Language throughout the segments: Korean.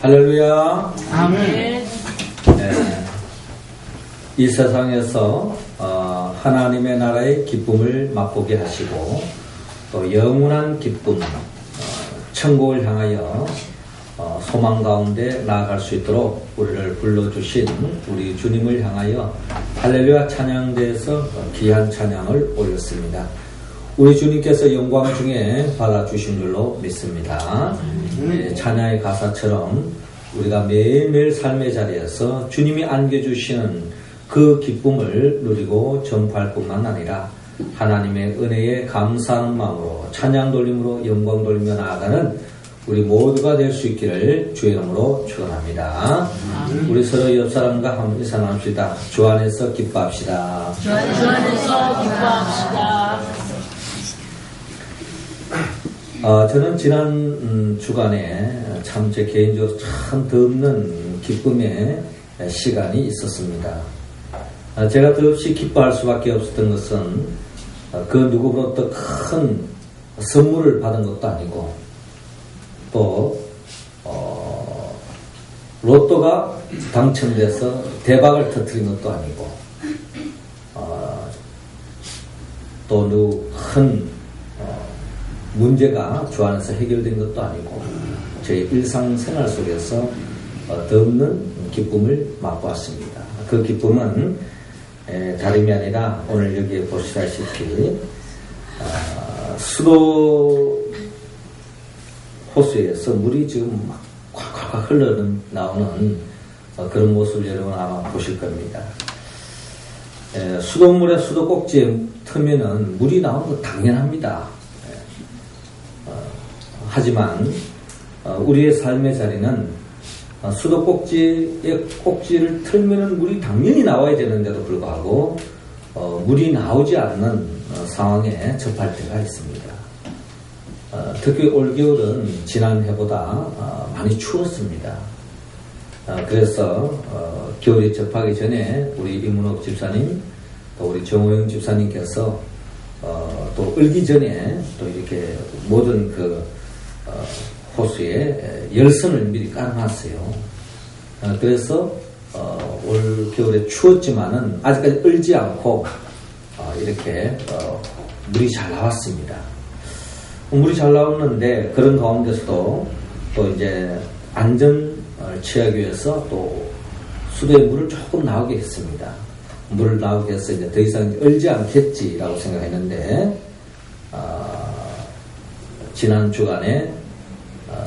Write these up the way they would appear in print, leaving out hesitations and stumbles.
할렐루야. 아멘. 네. 이 세상에서 하나님의 나라의 기쁨을 맛보게 하시고 또 영원한 기쁨, 천국을 향하여 소망 가운데 나아갈 수 있도록 우리를 불러주신 우리 주님을 향하여 할렐루야 찬양대에서 귀한 찬양을 올렸습니다. 우리 주님께서 영광 중에 받아주신 줄로 믿습니다. 찬양의 가사처럼 우리가 매일매일 삶의 자리에서 주님이 안겨주시는 그 기쁨을 누리고 전파할 뿐만 아니라 하나님의 은혜에 감사하는 마음으로 찬양 돌림으로 영광 돌리며 나아가는 우리 모두가 될 수 있기를 주의 이름으로 축원합니다. 우리 서로 옆 사람과 한번 인사 나눕시다. 주 안에서 기뻐합시다. 주 안에서 기뻐합시다. 저는 지난 주간에 참 제 개인적으로 참 덧없는 기쁨의 시간이 있었습니다. 제가 더없이 기뻐할 수밖에 없었던 것은 그 누구로부터 큰 선물을 받은 것도 아니고 또 로또가 당첨돼서 대박을 터뜨린 것도 아니고 또 큰 문제가 주 안에서 해결된 것도 아니고 제 일상생활 속에서 덧없는 기쁨을 맛보았습니다. 그 기쁨은 다름이 아니라 오늘 여기에 보시다시피 수도 호수에서 물이 지금 막 콱콱 흘러나오는 그런 모습을 여러분 아마 보실 겁니다. 수돗물에 수도꼭지에 트면은 물이 나오는 건 당연합니다. 하지만 우리의 삶의 자리는 수도꼭지에 꼭지를 틀면은 물이 당연히 나와야 되는데도 불구하고 물이 나오지 않는 상황에 접할 때가 있습니다. 특히 올겨울은 지난해보다 많이 추웠습니다. 그래서 겨울이 접하기 전에 우리 이문옥 집사님 또 우리 정호영 집사님께서 또 얼기 전에 또 이렇게 모든 호수에 열선을 미리 깔아놨어요. 그래서 올 겨울에 추웠지만은 아직까지 얼지 않고 이렇게 물이 잘 나왔습니다. 물이 잘 나왔는데 그런 가운데서도 또 이제 안전을 취하기 위해서 또 수도에 물을 조금 나오게 했습니다. 물을 나오게 해서 이제 더 이상 얼지 않겠지라고 생각했는데 지난 주간에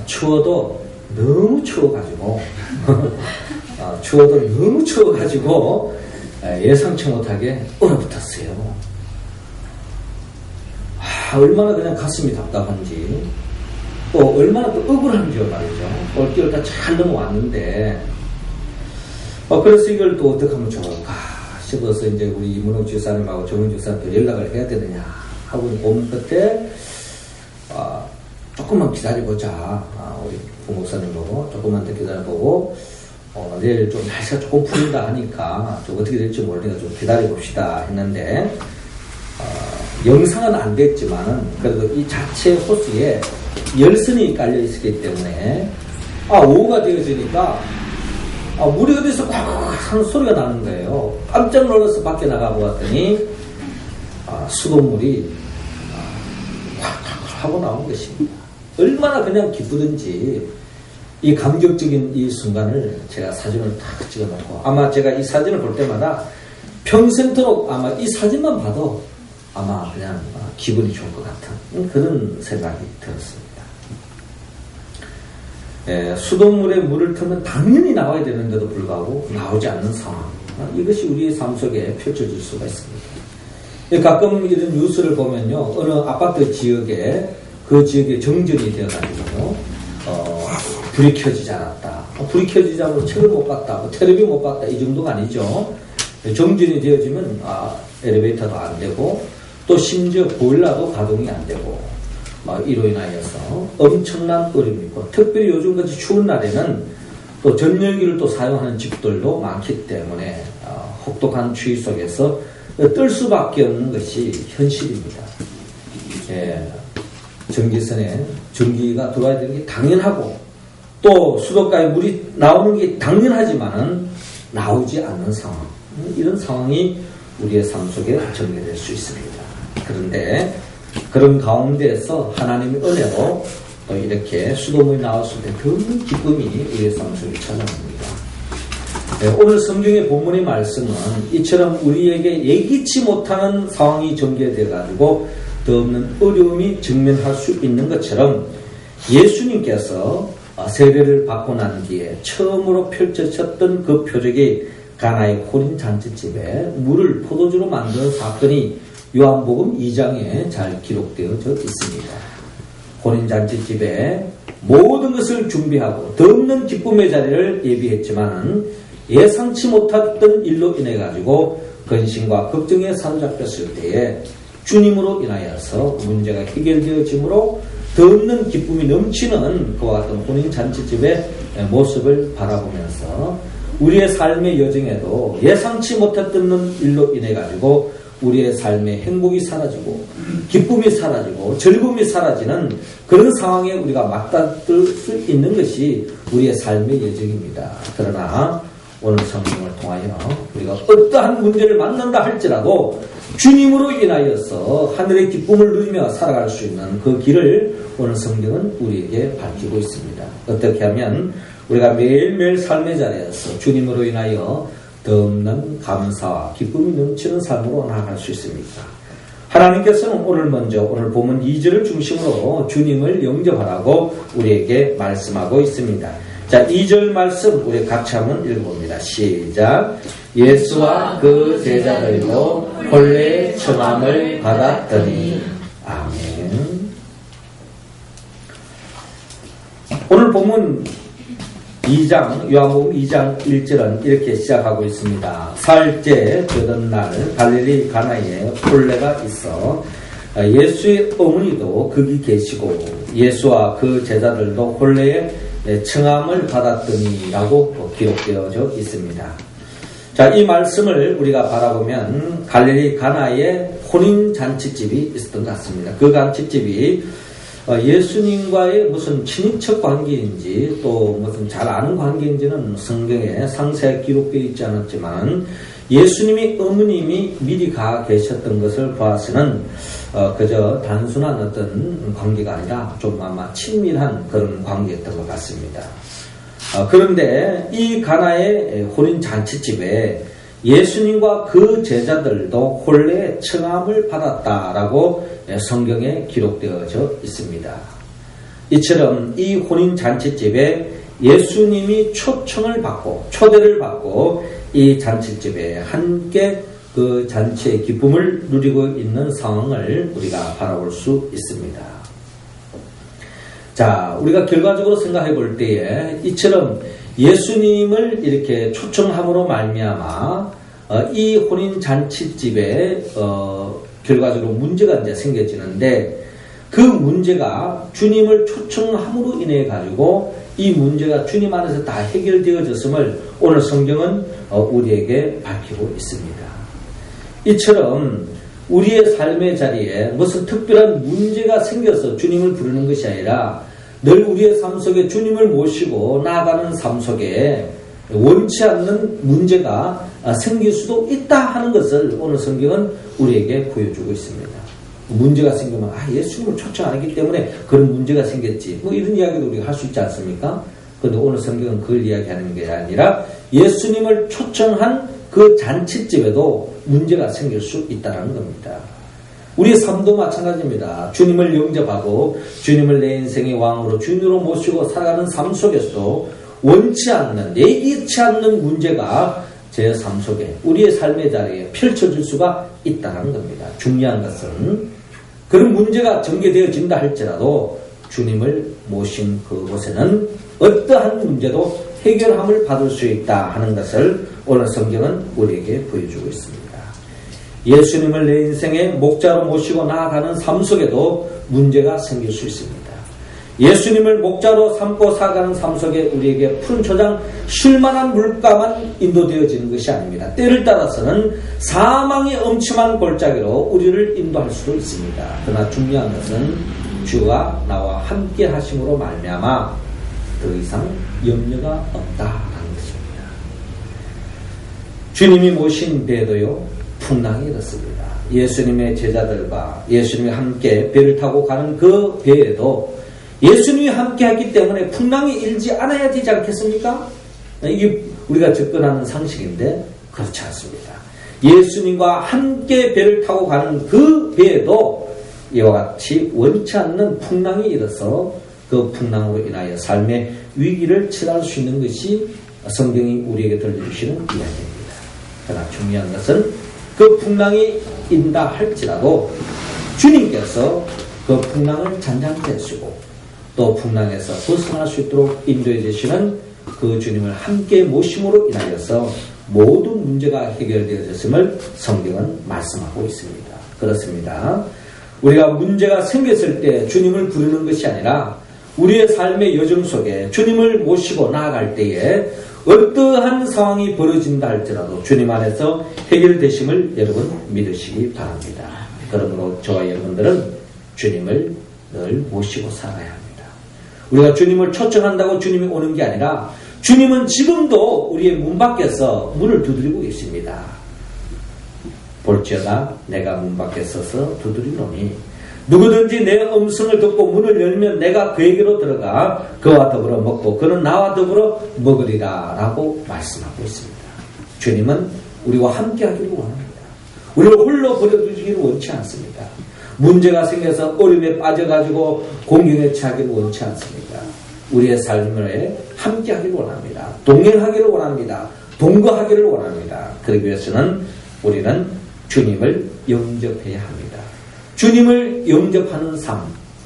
추워도 너무 추워가지고 예상치 못하게 얼어붙었어요. 얼마나 그냥 가슴이 답답한지 또 얼마나 또 억울한지요 말이죠. 올겨울 다 잘 넘어왔는데 그래서 이걸 또 어떻게 하면 좋을까 싶어서 이제 우리 이문옥 집사님하고 정훈 집사님한테 연락을 해야 되느냐 하고 고민 끝에 조금만 기다려보자. 우리 부목사님 보고 조금만 더 기다려보고 내일 좀 날씨가 조금 풀린다 하니까 좀 어떻게 될지 모르니까 좀 기다려봅시다 했는데 영상은 안 됐지만은 그래도 이 자체 호수에 열선이 깔려 있었기 때문에 오후가 되어지니까 물이 어디서 콱 하는 소리가 나는 거예요. 깜짝 놀라서 밖에 나가보았더니 수돗물이 콱콱 하고 나온 것입니다. 얼마나 그냥 기쁘든지 이 감격적인 이 순간을 제가 사진을 딱 찍어놓고 아마 제가 이 사진을 볼 때마다 평생토록 아마 이 사진만 봐도 아마 그냥 기분이 좋을 것 같은 그런 생각이 들었습니다. 수돗물에 물을 틀면 당연히 나와야 되는데도 불구하고 나오지 않는 상황, 이것이 우리의 삶 속에 펼쳐질 수가 있습니다. 가끔 이런 뉴스를 보면요, 어느 아파트 지역에 그 지역에 정전이 되어가지고 불이 켜지지 않았다, 불이 켜지지 않으면 책을 못 봤다, 텔레비 못 봤다, 이 정도가 아니죠. 정전이 되어지면 엘리베이터도 안 되고 또 심지어 보일러도 가동이 안 되고 이로 인하여서 엄청난 어려움이 있고, 특별히 요즘같이 추운 날에는 또 전열기를 또 사용하는 집들도 많기 때문에 혹독한 추위 속에서 뜰 수밖에 없는 것이 현실입니다. 전기선에 전기가 들어와야 되는 게 당연하고 또 수도가에 물이 나오는 게 당연하지만은 나오지 않는 상황, 이런 상황이 우리의 삶 속에 전개될 수 있습니다. 그런데 그런 가운데에서 하나님의 은혜로 또 이렇게 수돗물이 나왔을 때 그 기쁨이 우리의 삶 속에 찾아옵니다. 네, 오늘 성경의 본문의 말씀은 이처럼 우리에게 예기치 못하는 상황이 전개되어 가지고 더 없는 어려움이 직면할 수 있는 것처럼 예수님께서 세례를 받고 난 뒤에 처음으로 펼쳐졌던 그 표적이 가나의 혼인 잔치집에 물을 포도주로 만드는 사건이 요한복음 2장에 잘 기록되어져 있습니다. 혼인 잔치집에 모든 것을 준비하고 더 없는 기쁨의 자리를 예비했지만은 예상치 못했던 일로 인해 가지고 근심과 걱정에 사로잡혔을 때에 주님으로 인하여서 문제가 해결되어지므로 더 없는 기쁨이 넘치는 그와 같은 혼인 잔치집의 모습을 바라보면서 우리의 삶의 여정에도 예상치 못했던 일로 인해 가지고 우리의 삶의 행복이 사라지고 기쁨이 사라지고 즐거움이 사라지는 그런 상황에 우리가 맞닥뜨릴 수 있는 것이 우리의 삶의 여정입니다. 그러나 오늘 성경을 통하여 우리가 어떠한 문제를 만난다 할지라도 주님으로 인하여서 하늘의 기쁨을 누리며 살아갈 수 있는 그 길을 오늘 성경은 우리에게 밝히고 있습니다. 어떻게 하면 우리가 매일매일 삶의 자리에서 주님으로 인하여 더 없는 감사와 기쁨이 넘치는 삶으로 나아갈 수 있습니까? 하나님께서는 오늘 본문 2절을 중심으로 주님을 영접하라고 우리에게 말씀하고 있습니다. 자, 2절 말씀 우리 같이 한번 읽어봅니다. 시작. 예수와 그 제자들도 혼례의 청함을 받았더니. 아멘. 오늘 본문 2장, 요한복음 2장 1절은 이렇게 시작하고 있습니다. 사흘째 되던 날 갈릴리 가나에 혼례가 있어 예수의 어머니도 거기 계시고 예수와 그 제자들도 혼례의 청함을 받았더니 라고 기록되어져 있습니다. 자, 이 말씀을 우리가 바라보면 갈릴리 가나에 혼인 잔치집이 있었던 것 같습니다. 그 잔치집이 예수님과의 무슨 친인척 관계인지 또 무슨 잘 아는 관계인지는 성경에 상세하게 기록되어 있지 않았지만 예수님의 어머님이 미리 가 계셨던 것을 보아서는 그저 단순한 어떤 관계가 아니라 좀 아마 친밀한 그런 관계였던 것 같습니다. 그런데 이 가나의 혼인 잔치집에 예수님과 그 제자들도 혼례의 청함을 받았다라고 성경에 기록되어져 있습니다. 이처럼 이 혼인 잔치집에 예수님이 초대를 받고 이 잔치집에 함께 그 잔치의 기쁨을 누리고 있는 상황을 우리가 바라볼 수 있습니다. 자, 우리가 결과적으로 생각해 볼 때에 이처럼 예수님을 이렇게 초청함으로 말미암아 이 혼인 잔치집에 결과적으로 문제가 이제 생겨지는데 그 문제가 주님을 초청함으로 인해 가지고 이 문제가 주님 안에서 다 해결되어졌음을 오늘 성경은 우리에게 밝히고 있습니다. 이처럼 우리의 삶의 자리에 무슨 특별한 문제가 생겨서 주님을 부르는 것이 아니라 늘 우리의 삶 속에 주님을 모시고 나아가는 삶 속에 원치 않는 문제가 생길 수도 있다 하는 것을 오늘 성경은 우리에게 보여주고 있습니다. 문제가 생기면 예수님을 초청 안 했기 때문에 그런 문제가 생겼지 이런 이야기도 우리가 할 수 있지 않습니까? 그런데 오늘 성경은 그걸 이야기하는 게 아니라 예수님을 초청한 그 잔치집에도 문제가 생길 수 있다는 겁니다. 우리의 삶도 마찬가지입니다. 주님을 영접하고 주님을 내 인생의 왕으로 주님으로 모시고 살아가는 삶 속에서도 원치 않는, 예기치 않는 문제가 제 삶 속에 우리의 삶의 자리에 펼쳐질 수가 있다는 겁니다. 중요한 것은 그런 문제가 전개되어진다 할지라도 주님을 모신 그곳에는 어떠한 문제도 해결함을 받을 수 있다 하는 것을 오늘 성경은 우리에게 보여주고 있습니다. 예수님을 내 인생의 목자로 모시고 나아가는 삶 속에도 문제가 생길 수 있습니다. 예수님을 목자로 삼고 살아가는 삶 속에 우리에게 푸른 초장 쉴만한 물가만 인도되어지는 것이 아닙니다. 때를 따라서는 사망의 엄침한 골짜기로 우리를 인도할 수도 있습니다. 그러나 중요한 것은 주가 나와 함께 하심으로 말미암아 더 이상 염려가 없다라는 것입니다. 주님이 모신 배도요 풍랑이 일었습니다. 예수님의 제자들과 예수님이 함께 배를 타고 가는 그 배에도 예수님이 함께 했기 때문에 풍랑이 일지 않아야 되지 않겠습니까? 이게 우리가 접근하는 상식인데 그렇지 않습니다. 예수님과 함께 배를 타고 가는 그 배에도 이와 같이 원치 않는 풍랑이 일어서 그 풍랑으로 인하여 삶의 위기를 치료할 수 있는 것이 성경이 우리에게 들려주시는 이야기입니다. 그러나 중요한 것은 그 풍랑이 인다 할지라도 주님께서 그 풍랑을 잔잔케 해주시고 또 풍랑에서 벗어날 수 있도록 인도해 주시는 그 주님을 함께 모심으로 인하여서 모든 문제가 해결되어졌음을 성경은 말씀하고 있습니다. 그렇습니다. 우리가 문제가 생겼을 때 주님을 부르는 것이 아니라 우리의 삶의 여정 속에 주님을 모시고 나아갈 때에 어떠한 상황이 벌어진다 할지라도 주님 안에서 해결되심을 여러분 믿으시기 바랍니다. 그러므로 저와 여러분들은 주님을 늘 모시고 살아야 합니다. 우리가 주님을 초청한다고 주님이 오는 게 아니라 주님은 지금도 우리의 문 밖에서 문을 두드리고 계십니다. 볼지어다 내가 문 밖에 서서 두드리노니 누구든지 내 음성을 듣고 문을 열면 내가 그에게로 들어가 그와 더불어 먹고 그는 나와 더불어 먹으리라 라고 말씀하고 있습니다. 주님은 우리와 함께 하기를 원합니다. 우리를 홀로 버려두시기를 원치 않습니다. 문제가 생겨서 어려움에 빠져가지고 공경에 처하기를 원치 않습니다. 우리의 삶에 함께 하기를 원합니다. 동행하기를 원합니다. 동거하기를 원합니다. 그러기 위해서는 우리는 주님을 영접해야 합니다. 주님을 영접하는 삶,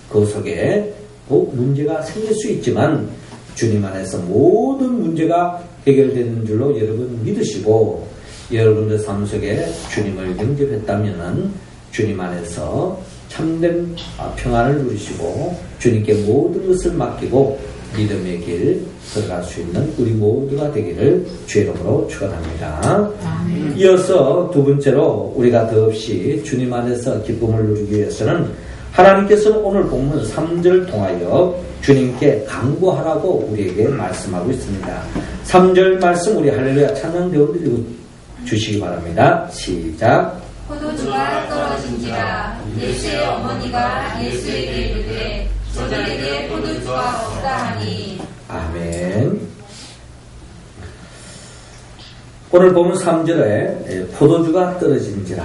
그 속에 꼭 문제가 생길 수 있지만 주님 안에서 모든 문제가 해결되는 줄로 여러분 믿으시고 여러분들 삶 속에 주님을 영접했다면 주님 안에서 참된 평안을 누리시고 주님께 모든 것을 맡기고 믿음의 길 들어갈 수 있는 우리 모두가 되기를 주의 이름으로 축원합니다. 이어서 두 번째로 우리가 더없이 주님 안에서 기쁨을 누리기 위해서는 하나님께서는 오늘 본문 3절 통하여 주님께 간구하라고 우리에게 말씀하고 있습니다. 3절 말씀 우리 할렐루야 찬양 배워드리고 주시기 바랍니다. 시작. 포도주가 떨어진지라 예수의 어머니가 예수에게 이르되 저들에게 포도주가 없다 하니. 아멘. 오늘 보면 3절에 포도주가 떨어진지라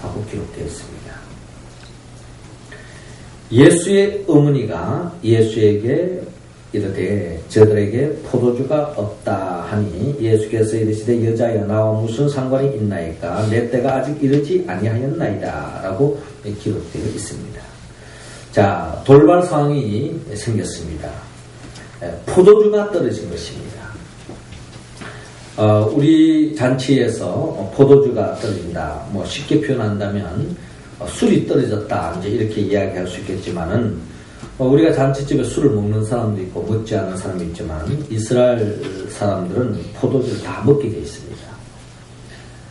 하고 기록되어 있습니다. 예수의 어머니가 예수에게 이르되 저들에게 포도주가 없다 하니 예수께서 이르시되 여자여 나와 무슨 상관이 있나이까 내 때가 아직 이르지 아니하였나이다 라고 기록되어 있습니다. 자, 돌발 상황이 생겼습니다. 포도주가 떨어진 것입니다. 우리 잔치에서 포도주가 떨어진다. 뭐 쉽게 표현한다면 술이 떨어졌다. 이제 이렇게 이야기할 수 있겠지만은 우리가 잔치집에 술을 먹는 사람도 있고 먹지 않는 사람이 있지만 이스라엘 사람들은 포도주를 다 먹게 되어 있습니다.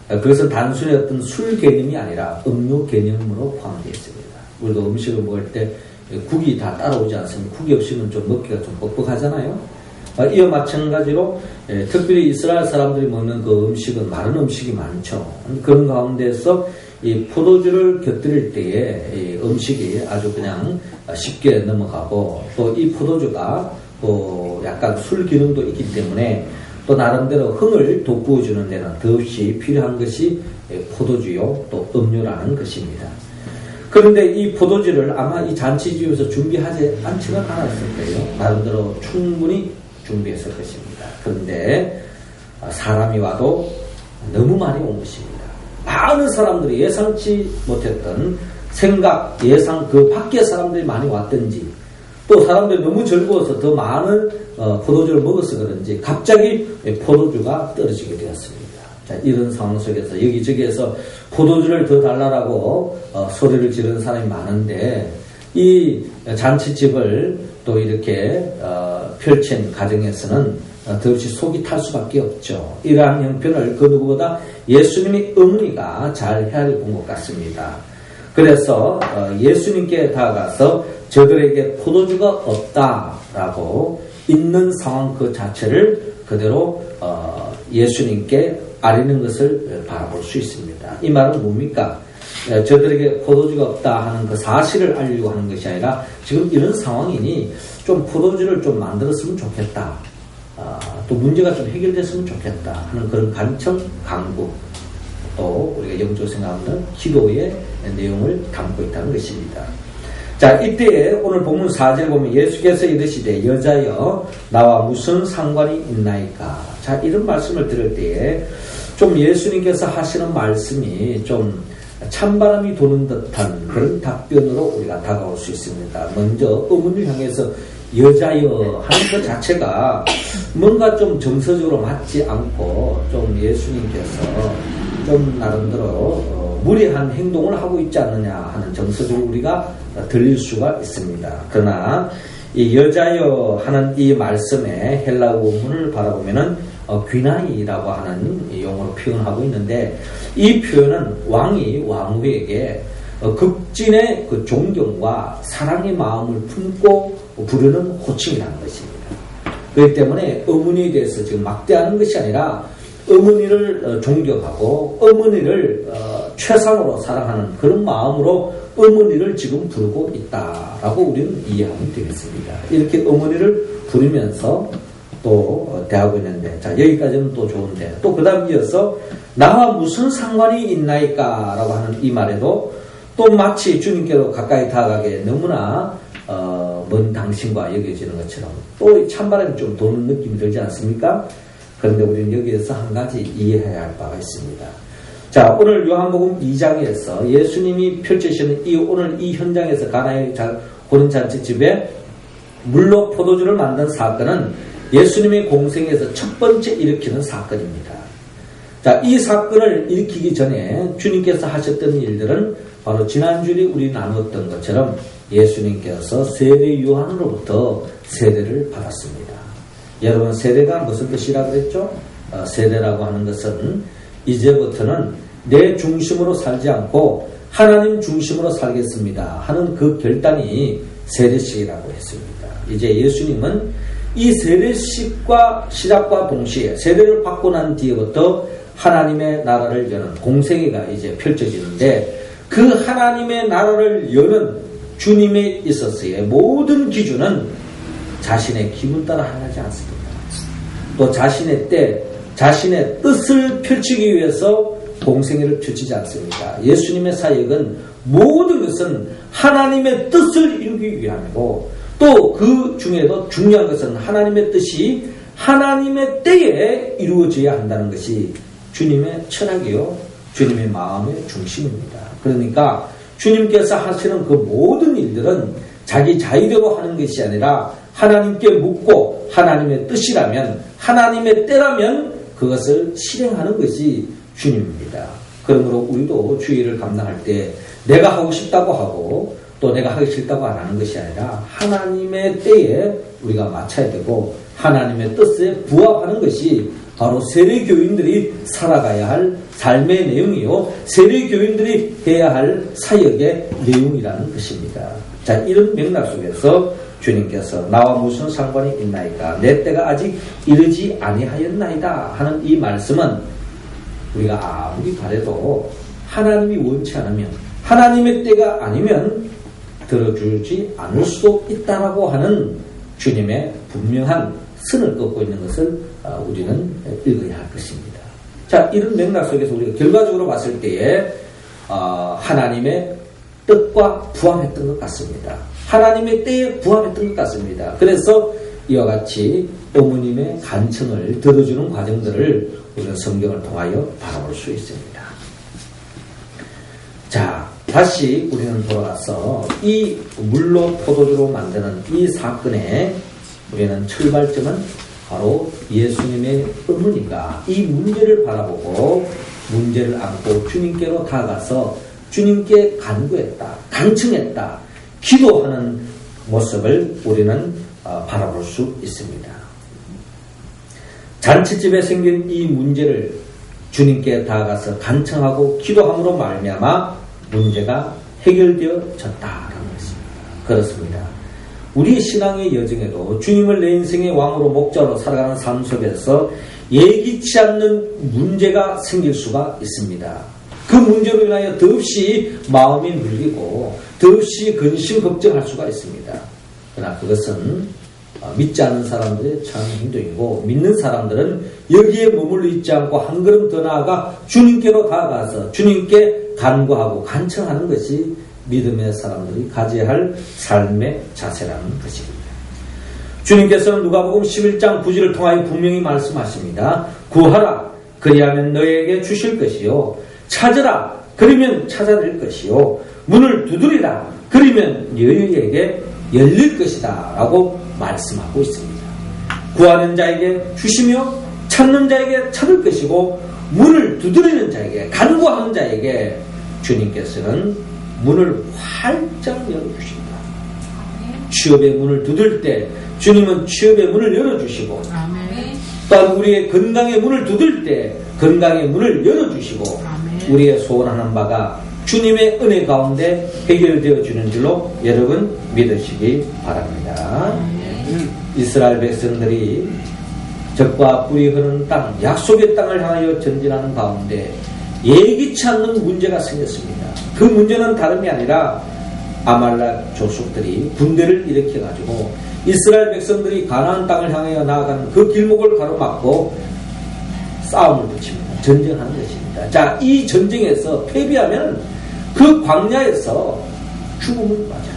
그것은 단순히 어떤 술 개념이 아니라 음료 개념으로 포함되어 있습니다. 우리도 음식을 먹을 때 국이 다 따라오지 않습니까? 국이 없이는 좀 먹기가 좀 뻑뻑하잖아요. 이와 마찬가지로 특별히 이스라엘 사람들이 먹는 그 음식은 마른 음식이 많죠. 그런 가운데서 이 포도주를 곁들일 때에 이 음식이 아주 그냥 쉽게 넘어가고 또 이 포도주가 또 약간 술 기능도 있기 때문에 또 나름대로 흥을 돋구어주는 데는 더없이 필요한 것이 포도주요 또 음료라는 것입니다. 그런데 이 포도주를 아마 이 잔치집에서 준비하지 않지는 않았을 거예요. 나름대로 충분히 준비했을 것입니다. 그런데 사람이 와도 너무 많이 온 것입니다. 많은 사람들이 예상치 못했던 생각, 예상 그 밖의 사람들이 많이 왔든지 또 사람들이 너무 즐거워서 더 많은 포도주를 먹어서 그런지 갑자기 포도주가 떨어지게 되었습니다. 자, 이런 상황 속에서 여기저기에서 포도주를 더 달라라고 소리를 지르는 사람이 많은데 이 잔치집을 또 이렇게 펼친 가정에서는 더없이 속이 탈 수밖에 없죠. 이러한 형편을 그 누구보다 예수님의 어머니가 잘 헤아려 본 것 같습니다. 그래서 예수님께 다가가서 저들에게 포도주가 없다라고 있는 상황 그 자체를 그대로 예수님께 아뢰는 것을 바라볼 수 있습니다. 이 말은 뭡니까? 저들에게 포도주가 없다 하는 그 사실을 알리려고 하는 것이 아니라 지금 이런 상황이니 좀 포도주를 좀 만들었으면 좋겠다. 또 문제가 좀 해결됐으면 좋겠다 하는 그런 간청, 강구, 또 우리가 영적으로 생각하는 기도의 내용을 담고 있다는 것입니다. 자, 이때에 오늘 본문 4절 보면 예수께서 이르시되 여자여 나와 무슨 상관이 있나이까. 자, 이런 말씀을 들을 때에 좀 예수님께서 하시는 말씀이 좀 찬바람이 도는 듯한 그런 답변으로 우리가 다가올 수 있습니다. 먼저 어머니를 향해서 여자여 하는 것 자체가 뭔가 좀 정서적으로 맞지 않고 좀 예수님께서 좀 나름대로 무리한 행동을 하고 있지 않느냐 하는 정서적으로 우리가 들릴 수가 있습니다. 그러나 이 여자여 하는 이 말씀의 헬라어 원문을 바라보면은 귀나이라고 하는 용어로 표현하고 있는데 이 표현은 왕이 왕후에게 극진의 그 존경과 사랑의 마음을 품고 부르는 호칭이라는 것입니다. 그렇기 때문에 어머니에 대해서 지금 막대하는 것이 아니라 어머니를 존경하고 어머니를 최상으로 사랑하는 그런 마음으로 어머니를 지금 부르고 있다라고 우리는 이해하면 되겠습니다. 이렇게 어머니를 부르면서 또 대하고 있는데, 자, 여기까지는 또 좋은데, 또 그 다음 이어서 나와 무슨 상관이 있나이까 라고 하는 이 말에도 또 마치 주님께로 가까이 다가가게 너무나 먼 당신과 여겨지는 것처럼 또 찬바람이 좀 도는 느낌이 들지 않습니까? 그런데 우리는 여기에서 한 가지 이해해야 할 바가 있습니다. 자, 오늘 요한복음 2장에서 예수님이 펼치시는 오늘 이 현장에서 가나의 고른 잔치집에 물로 포도주를 만든 사건은 예수님의 공생에서 첫 번째 일으키는 사건입니다. 자, 이 사건을 일으키기 전에 주님께서 하셨던 일들은 바로 지난주에 우리 나누었던 것처럼 예수님께서 세례 요한으로부터 세례를 받았습니다. 여러분, 세례가 무슨 뜻이라고 그랬죠? 세례라고 하는 것은 이제부터는 내 중심으로 살지 않고 하나님 중심으로 살겠습니다 하는 그 결단이 세례식이라고 했습니다. 이제 예수님은 이 세례식과 시작과 동시에 세례를 받고 난 뒤에부터 하나님의 나라를 여는 공생애가 이제 펼쳐지는데 그 하나님의 나라를 여는 주님에 있어서의 모든 기준은 자신의 기분 따라 하지 않습니다. 또 자신의 때, 자신의 뜻을 펼치기 위해서 공생애를 펼치지 않습니다. 예수님의 사역은 모든 것은 하나님의 뜻을 이루기 위함이고 또 그 중에도 중요한 것은 하나님의 뜻이 하나님의 때에 이루어져야 한다는 것이 주님의 철학이요, 주님의 마음의 중심입니다. 그러니까 주님께서 하시는 그 모든 일들은 자기 자의대로 하는 것이 아니라 하나님께 묻고 하나님의 뜻이라면, 하나님의 때라면 그것을 실행하는 것이 주님입니다. 그러므로 우리도 주의를 감당할 때 내가 하고 싶다고 하고 또 내가 하기 싫다고 안 하는 것이 아니라 하나님의 때에 우리가 맞춰야 되고 하나님의 뜻에 부합하는 것이 바로 세례교인들이 살아가야 할 삶의 내용이요, 세례교인들이 해야 할 사역의 내용이라는 것입니다. 자, 이런 맥락 속에서 주님께서 나와 무슨 상관이 있나이까, 내 때가 아직 이르지 아니하였나이다 하는 이 말씀은 우리가 아무리 바라도 하나님이 원치 않으면, 하나님의 때가 아니면 들어주지 않을 수 있다라고 하는 주님의 분명한 선을 긋고 있는 것을 우리는 읽어야 할 것입니다. 자, 이런 맥락 속에서 우리가 결과적으로 봤을 때에 하나님의 뜻과 부합했던 것 같습니다. 하나님의 때에 부합했던 것 같습니다. 그래서 이와 같이 어머님의 간청을 들어주는 과정들을 우리는 성경을 통하여 바라볼 수 있습니다. 자, 다시 우리는 돌아가서 이 물로 포도주로 만드는 이 사건의 우리는 출발점은 바로 예수님의 어머니가 이 문제를 바라보고 문제를 안고 주님께로 다가가서 주님께 간구했다, 간청했다, 기도하는 모습을 우리는 바라볼 수 있습니다. 잔치집에 생긴 이 문제를 주님께 다가가서 간청하고 기도함으로 말미암아 문제가 해결되어졌다라는 것입니다. 그렇습니다. 우리 신앙의 여정에도 주님을 내 인생의 왕으로 목자로 살아가는 삶 속에서 예기치 않는 문제가 생길 수가 있습니다. 그 문제로 인하여 더없이 마음이 눌리고 더없이 근심 걱정할 수가 있습니다. 그러나 그것은 믿지 않는 사람들의 참 행동이고, 믿는 사람들은 여기에 머물러 있지 않고 한 걸음 더 나아가 주님께로 다가가서 주님께 간구하고 간청하는 것이 믿음의 사람들이 가져야 할 삶의 자세라는 것입니다. 주님께서는 누가복음 11장 9절을 통하여 분명히 말씀하십니다. 구하라, 그리하면 너에게 주실 것이요, 찾으라, 그러면 찾아낼 것이요, 문을 두드리라, 그러면 너희에게 열릴 것이다 라고 말씀하고 있습니다. 구하는 자에게 주시며 찾는 자에게 찾을 것이고, 문을 두드리는 자에게, 간구하는 자에게 주님께서는 문을 활짝 열어주십니다. 취업의 문을 두들 때 주님은 취업의 문을 열어주시고, 또한 우리의 건강의 문을 두들 때 건강의 문을 열어주시고, 우리의 소원하는 바가 주님의 은혜 가운데 해결되어 주는 줄로 여러분 믿으시기 바랍니다. 이스라엘 백성들이 적과 꿀이 흐르는 땅, 약속의 땅을 향하여 전진하는 가운데 예기치 않는 문제가 생겼습니다. 그 문제는 다름이 아니라 아말렉 족속들이 군대를 일으켜가지고 이스라엘 백성들이 가나안 땅을 향하여 나아가는 그 길목을 가로막고 싸움을 붙입니다. 전쟁하는 것입니다. 자, 이 전쟁에서 패배하면 그 광야에서 죽음을 맞이합니다.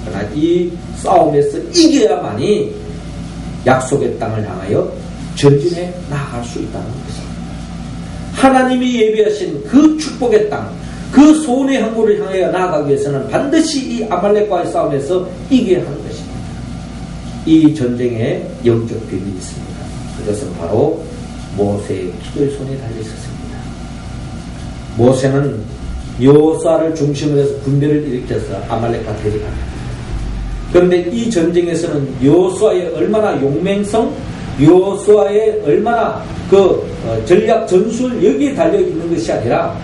그러나 이 싸움에서 이겨야만이 약속의 땅을 향하여 전진해 나아갈 수 있다는 것입니다. 하나님이 예비하신 그 축복의 땅, 그 소원의 항구를 향하여 나아가기 위해서는 반드시 이 아말렉과의 싸움에서 이겨야 하는 것입니다. 이 전쟁에 영적 비밀이 있습니다. 그것은 바로 모세의 기도의 손에 달려 있었습니다. 모세는 여호수아를 중심으로 해서 군대를 일으켜서 아말렉과 대립합니다. 그런데 이 전쟁에서는 여호수아의 얼마나 용맹성, 여호수아의 얼마나 전략 전술 여기에 달려 있는 것이 아니라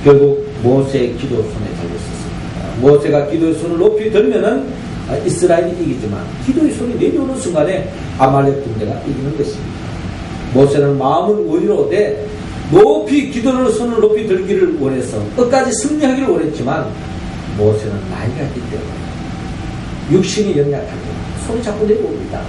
결국 모세의 기도 손에 달려 있었습니다. 모세가 기도의 손을 높이 들면은 이스라엘이 이기지만 기도의 손이 내려오는 순간에 아말렉 군대가 이기는 것입니다. 모세는 마음은 의로되 높이 기도를 손을 높이 들기를 원해서 끝까지 승리하기를 원했지만 모세는 나이가 있기 때문에 육신이 연약하게 손이 자꾸 내려옵니다.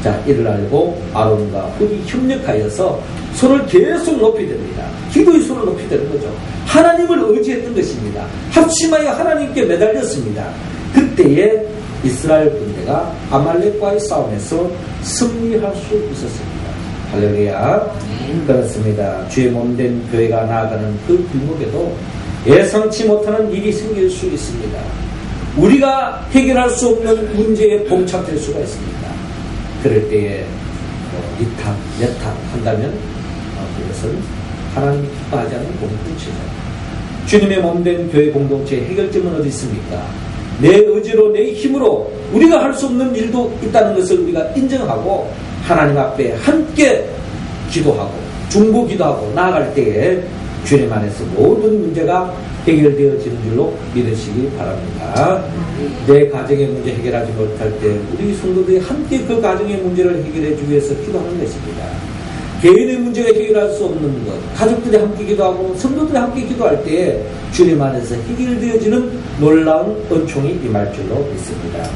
자, 이를 알고 아론과 흑이 협력하여서 손을 계속 높이 듭니다. 기도의 손을 높이 드는 거죠. 하나님을 의지했던 것입니다. 합심하여 하나님께 매달렸습니다. 그때에 이스라엘 군대가 아말렉과의 싸움에서 승리할 수 있었습니다. 할렐루야. 그렇습니다. 주의 몸된 교회가 나아가는 그 길목에도 예상치 못하는 일이 생길 수 있습니다. 우리가 해결할 수 없는 문제에 봉착될 수가 있습니다. 그럴 때에 이탑, 내탑 한다면 그것은 하나님이 기뻐하지 않는 공동체죠. 주님의 몸된 교회 공동체의 해결점은 어디 있습니까? 내 의지로, 내 힘으로 우리가 할 수 없는 일도 있다는 것을 우리가 인정하고 하나님 앞에 함께 기도하고 중보 기도하고 나아갈 때에 주님 안에서 모든 문제가 해결되어지는 줄로 믿으시기 바랍니다. 내 가정의 문제 해결하지 못할 때 우리 성도들이 함께 그 가정의 문제를 해결해 주기 위해서 기도하는 것입니다. 개인의 문제가 해결할 수 없는 것, 가족들이 함께 기도하고 성도들이 함께 기도할 때 주님 안에서 해결되어지는 놀라운 은총이 임할 줄로 믿습니다.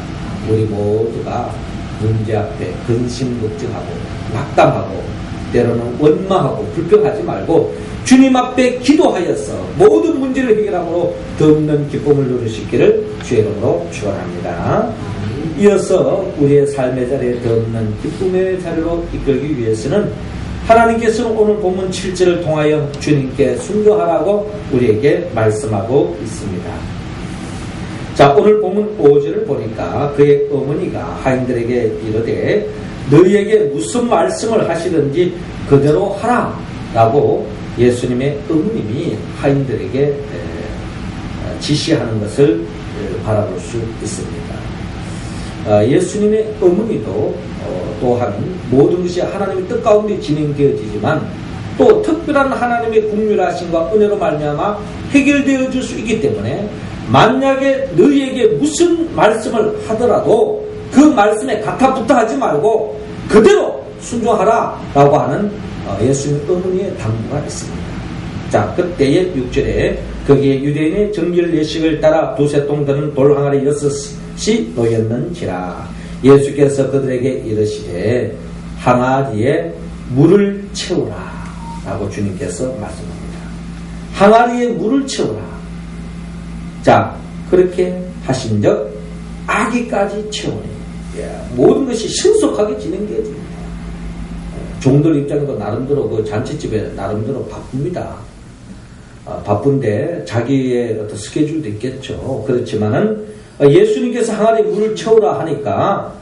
우리 모두가 문제 앞에 근심 걱정하고 낙담하고 때로는 원망하고 불평하지 말고 주님 앞에 기도하여서 모든 문제를 해결함으로 더 없는 기쁨을 누릴 수 있기를 주의 이름으로 축원합니다. 이어서 우리의 삶의 자리에 더 없는 기쁨의 자리로 이끌기 위해서는 하나님께서는 오늘 본문 7절을 통하여 주님께 순교하라고 우리에게 말씀하고 있습니다. 자, 오늘 본문 5절을 보니까 그의 어머니가 하인들에게 이르되 너희에게 무슨 말씀을 하시든지 그대로 하라 라고 예수님의 어머님이 하인들에게 지시하는 것을 바라볼 수 있습니다. 예수님의 어머니도 또한 모든 것이 하나님의 뜻 가운데 진행되어지지만 또 특별한 하나님의 긍휼하심과 은혜로 말미암아 해결되어질 수 있기 때문에 만약에 너희에게 무슨 말씀을 하더라도 그 말씀에 가타부타 하지 말고 그대로 순종하라라고 하는 예수님의 어머니의 당부가 있습니다. 자, 그때의 6절에 거기에 유대인의 정결 예식을 따라 두세 통 드는 돌 항아리 6이 놓였는지라. 예수께서 그들에게 이르시되 항아리에 물을 채우라 라고 주님께서 말씀합니다. 항아리에 물을 채우라. 자, 그렇게 하신즉 아기까지 채우니 모든 것이 신속하게 진행되어집니다. 종들 입장에도 나름대로 그 잔치집에 나름대로 바쁩니다. 바쁜데 자기의 어떤 스케줄도 있겠죠. 그렇지만은 예수님께서 항아리에 물을 채우라 하니까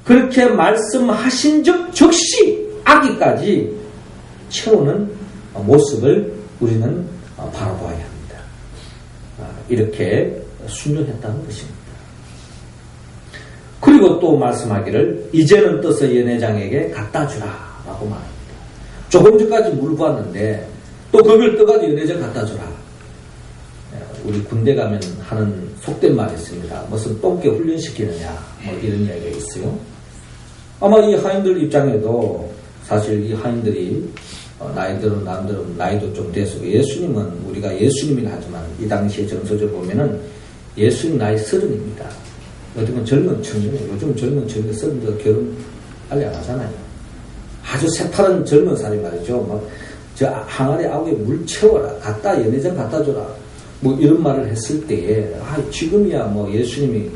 그렇게 말씀하신 즉 즉시 아기까지 채우는 모습을 우리는 바라보아야 합니다. 이렇게 순종했다는 것입니다. 그리고 또 말씀하기를 이제는 떠서 연회장에게 갖다 주라 라고 말합니다. 조금 전까지 물 부었는데 또 그걸 떠가지고 연회장 갖다 주라. 우리 군대 가면 하는 속된 말이 있습니다. 무슨 똥개 훈련시키느냐 뭐 이런 이야기가 있어요. 아마 이 하인들 입장에도 사실 이 하인들이 나이들은 나름대로 나이도 좀 돼서 예수님은 우리가 예수님이라 하지만 이 당시의 정서적으로 보면은 예수님 나이 30입니다. 어떻게 보면 젊은 청년이에요. 요즘 젊은 청년 30도 결혼 빨리 안 하잖아요. 아주 새파란 젊은 사람이 말이죠. 막 저 항아리 아우에 물 채워라. 갖다 연회장 갖다 줘라. 뭐 이런 말을 했을 때에 지금이야 뭐 예수님이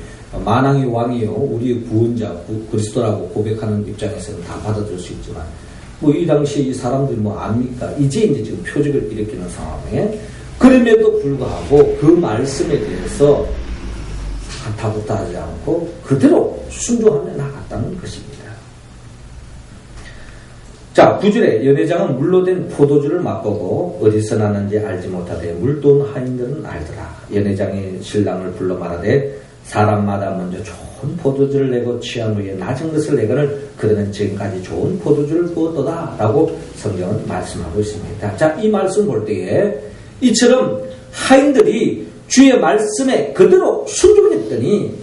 만왕의 왕이요 우리의 구원자 그리스도라고 고백하는 입장에서는 다 받아들일 수 있지만 뭐 이 당시에 이 사람들이 뭐 압니까? 이제 지금 표적을 일으키는 상황에 그럼에도 불구하고 그 말씀에 대해서 한타부타 하지 않고 그대로 순종하며 나갔다는 것입니다. 자, 9절에 연회장은 물로 된 포도주를 맛보고 어디서 나는지 알지 못하되 물돈 하인들은 알더라. 연회장이 신랑을 불러 말하되 사람마다 먼저 좋은 포도주를 내고 취한 후에 낮은 것을 내거늘 그들은 지금까지 좋은 포도주를 부었도다 라고 성경은 말씀하고 있습니다. 자, 이 말씀 볼 때에 이처럼 하인들이 주의 말씀에 그대로 순종했더니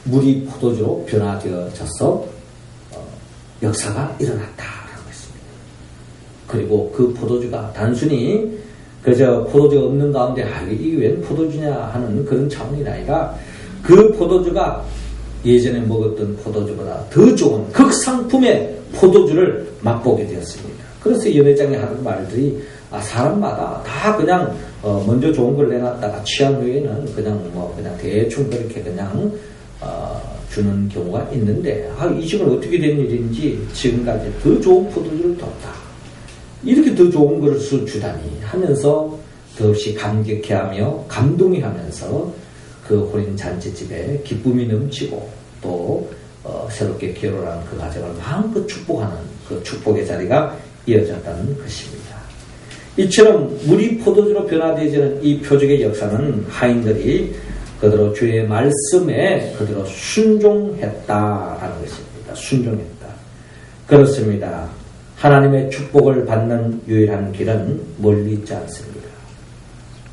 물이 포도주로 변화되어져서 역사가 일어났다라는 것입니다. 그리고 그 포도주가 단순히 그저 포도주가 없는 가운데 이게 웬 포도주냐 하는 그런 차원이 아니라 그 포도주가 예전에 먹었던 포도주보다 더 좋은 극상품의 포도주를 맛보게 되었습니다. 그래서 연회장에 하는 말들이 사람마다 다 그냥 먼저 좋은 걸 내놨다가 취한 후에는 그냥 대충 그렇게 그냥 주는 경우가 있는데 이 집은 어떻게 된 일인지 지금까지 더 좋은 포도주를 뒀다. 이렇게 더 좋은 것을 주다니 하면서 더없이 감격해하며 감동해하면서 그 혼인 잔치집에 기쁨이 넘치고 또 새롭게 결혼한 그 가정을 마음껏 축복하는 그 축복의 자리가 이어졌다는 것입니다. 이처럼 물이 포도주로 변화되어지는 이 표적의 역사는 하인들이 그대로 주의 말씀에 그대로 순종했다라는 것입니다. 순종했다. 그렇습니다. 하나님의 축복을 받는 유일한 길은 멀리 있지 않습니다.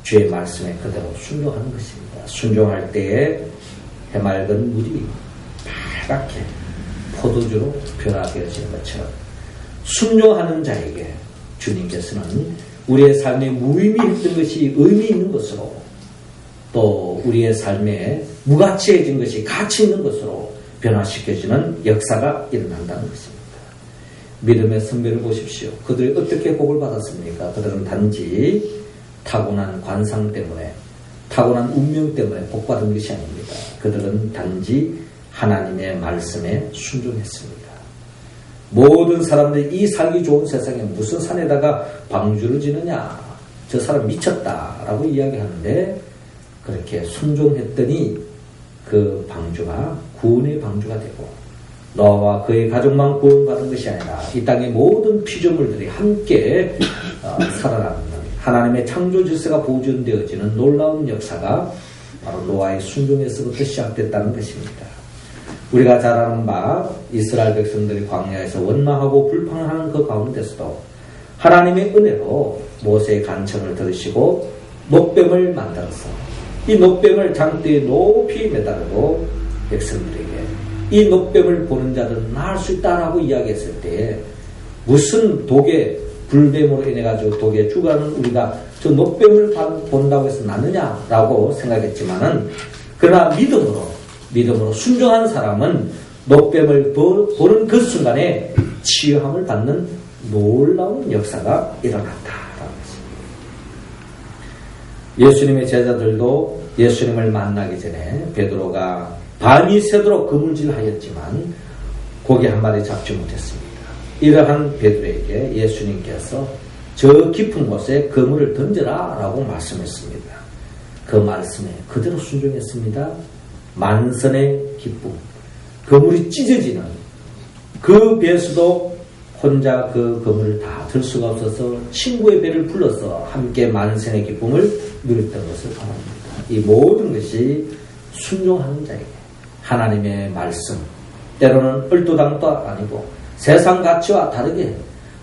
주의 말씀에 그대로 순종하는 것입니다. 순종할 때에 해맑은 물이 빨갛게 포도주로 변화되어지는 것처럼 순종하는 자에게 주님께서는 우리의 삶에 무의미했던 것이 의미 있는 것으로 또 우리의 삶에 무가치해진 것이 가치 있는 것으로 변화시켜지는 역사가 일어난다는 것입니다. 믿음의 선배를 보십시오. 그들이 어떻게 복을 받았습니까? 그들은 단지 타고난 관상 때문에 타고난 운명 때문에 복받은 것이 아닙니다. 그들은 단지 하나님의 말씀에 순종했습니다. 모든 사람들이 이 살기 좋은 세상에 무슨 산에다가 방주를 지느냐 저 사람 미쳤다라고 이야기하는데 그렇게 순종했더니 그 방주가 구원의 방주가 되고 너와 그의 가족만 구원받은 것이 아니라 이 땅의 모든 피조물들이 함께 살아나는 하나님의 창조 질서가 보존되어지는 놀라운 역사가 바로 노아의 순종에서부터 시작됐다는 것입니다. 우리가 잘 아는 바 이스라엘 백성들이 광야에서 원망하고 불평하는 그 가운데서도 하나님의 은혜로 모세의 간청을 들으시고 녹뱀을 만들어서 이 녹뱀을 장대에 높이 매달고 백성들에게 이 노뱀을 보는 자들은 나을 수 있다라고 이야기했을 때 무슨 독에 불뱀으로 인해 가지고 독에 죽어가는 우리가 저 노뱀을 본다고 해서 낫느냐라고 생각했지만은 그러나 믿음으로 순종한 사람은 노뱀을 보는 그 순간에 치유함을 받는 놀라운 역사가 일어났다라는 것입니다. 예수님의 제자들도 예수님을 만나기 전에 베드로가 밤이 새도록 그물질하였지만 고기 한 마리 잡지 못했습니다. 이러한 베드로에게 예수님께서 저 깊은 곳에 그물을 던져라 라고 말씀했습니다. 그 말씀에 그대로 순종했습니다. 만선의 기쁨, 그물이 찢어지는 그 배에서도 혼자 그 그물을 다 들 수가 없어서 친구의 배를 불러서 함께 만선의 기쁨을 누렸던 것을 바랍니다. 이 모든 것이 순종하는 자에게 하나님의 말씀, 때로는 얼토당도 아니고 세상 가치와 다르게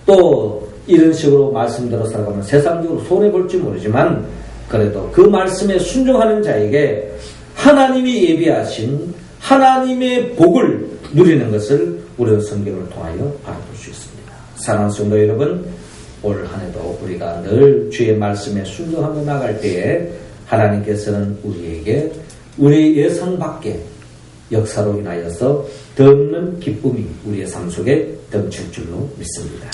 또 이런 식으로 말씀대로 살아가면 세상적으로 손해볼지 모르지만 그래도 그 말씀에 순종하는 자에게 하나님이 예비하신 하나님의 복을 누리는 것을 우리는 성경을 통하여 바라볼 수 있습니다. 사랑하는 성도 여러분, 올 한 해도 우리가 늘 주의 말씀에 순종하며 나갈 때에 하나님께서는 우리에게 우리 예상 밖의 역사로 인하여서 더 없는 기쁨이 우리의 삶 속에 넘칠 줄로 믿습니다.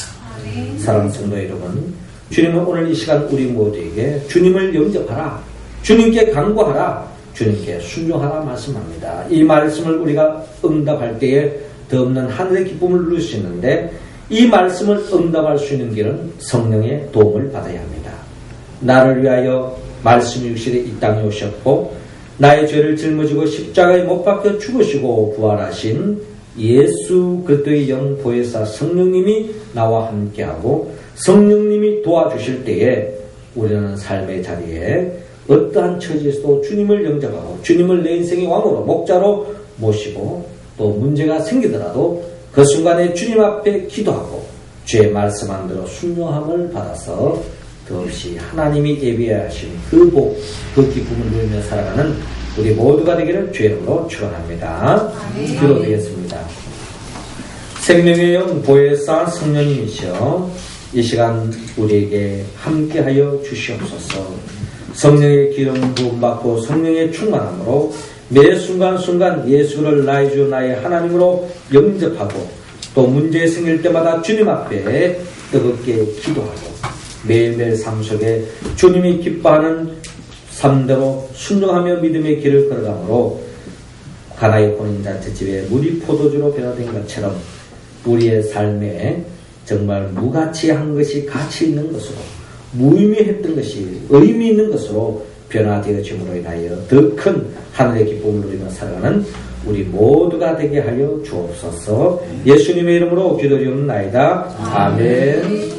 사랑하는 성도 여러분, 주님은 오늘 이 시간 우리 모두에게 주님을 영접하라, 주님께 간구하라, 주님께 순종하라 말씀합니다. 이 말씀을 우리가 응답할 때에 더 없는 하늘의 기쁨을 누릴 수 있는데 이 말씀을 응답할 수 있는 길은 성령의 도움을 받아야 합니다. 나를 위하여 말씀이 육신에 이 땅에 오셨고 나의 죄를 짊어지고 십자가에 못 박혀 죽으시고 부활하신 예수 그리스도의 영 보혜사 성령님이 나와 함께하고 성령님이 도와주실 때에 우리는 삶의 자리에 어떠한 처지에서도 주님을 영접하고 주님을 내 인생의 왕으로 목자로 모시고 또 문제가 생기더라도 그 순간에 주님 앞에 기도하고 주의 말씀 한 대로 순종함을 받아서 더없이 하나님이 예비하신 그 복, 그 기쁨을 누리며 살아가는 우리 모두가 되기를 주의 이름으로 축원합니다. 기도드리겠습니다. 생명의 영 보혜사 성령님이시여 이 시간 우리에게 함께하여 주시옵소서. 성령의 기름 부음받고 성령의 충만함으로 매 순간순간 예수를 나의 주 나의 하나님으로 영접하고 또 문제 생길 때마다 주님 앞에 뜨겁게 기도하고 매일매일 삶 속에 주님이 기뻐하는 삶대로 순종하며 믿음의 길을 걸어가므로 가나의 혼인잔치집에 물이 포도주로 변화된 것처럼 우리의 삶에 정말 무가치한 것이 가치 있는 것으로 무의미했던 것이 의미 있는 것으로 변화되어짐으로 인하여 더 큰 하늘의 기쁨을 누리며 살아가는 우리 모두가 되게 하여 주옵소서. 예수님의 이름으로 기도드리옵나이다. 아멘.